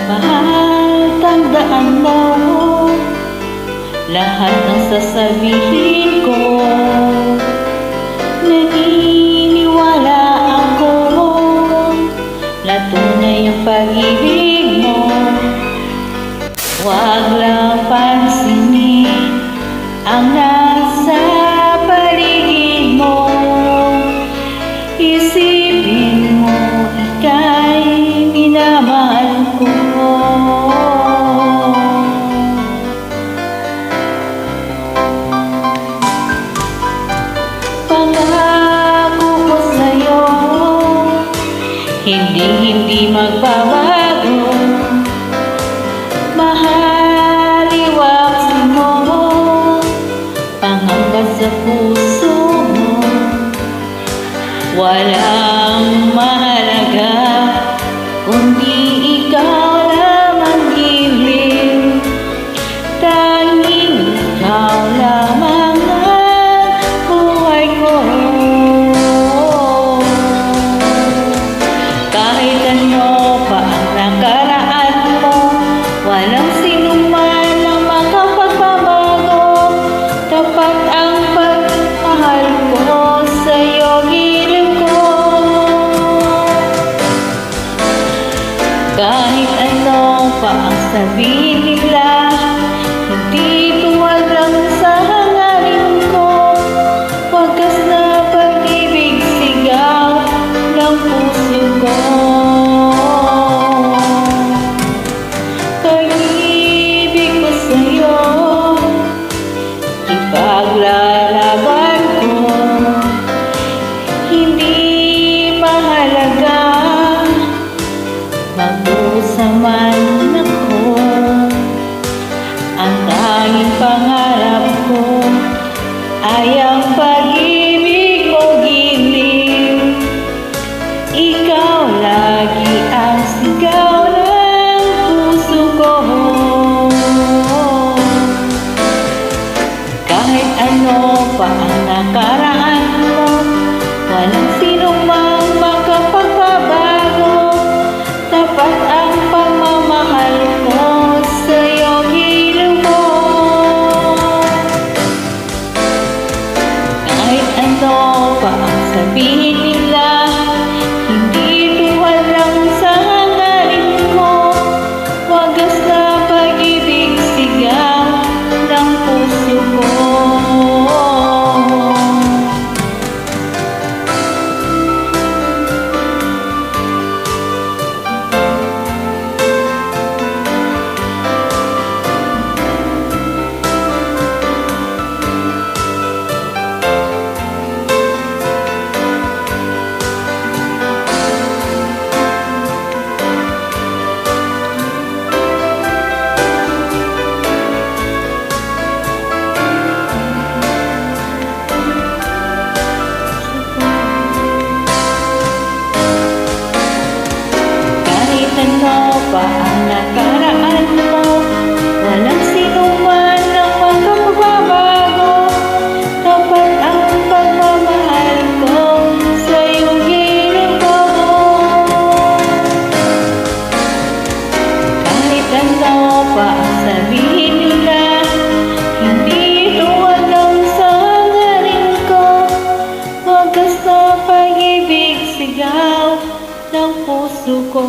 Mahal, tandaan mo lahat ng sasabihin ko. Naniniwala ako na tunay ang pag-ibig mo. Huwag lang pansinin ang nasa paligid mo. Isipin mo, ika'y minamahal ko. Pangako ko sa'yo, hindi magbabago. Mahal, iwasin mo hanggang sa puso mo. Walang mahalaga kundi ikaw lamang giliw. Tanging ikaw lamang ang buhay ko. Kahit ano pa ang nakaraan mo, walang sinuman ang makapagbabago. Tapat ang pagmamahal ko sa'yo, giliw ko. Kahit ano pa ang sabihin nila, hindi tuwal lang sa hangarin ko. Wagas na pag-ibig, sigaw ng puso ko. Pag-ibig ko sa'yo, ipaglalaban ko. Hindi mahalaga magdusa man ako. Ang tanging pangarap ko ay ang pag-ibig mo, giliw. Ikaw lagi ang sigaw ng puso ko. Kahit ano pa ang nakaraan mo, walang sinumang makapagbabago. Tapat ang pagmamahal ko sa'yo, giliw ko. Kahit ano pa ang sabihin nila, hindi tuwal lang sa hangarin ko. Wagas na pag-ibig, sigaw ng puso ko. Ano pa ang nakaraan mo, walang sinuman ang makapagbabago. Tapat ang pagmamahal ko sa'yo, giliw ko. Kahit ano pa ang sabihin nila, hindi tuwal lang sa hangarin ko. Wagas na pag-ibig, sigaw ng puso ko.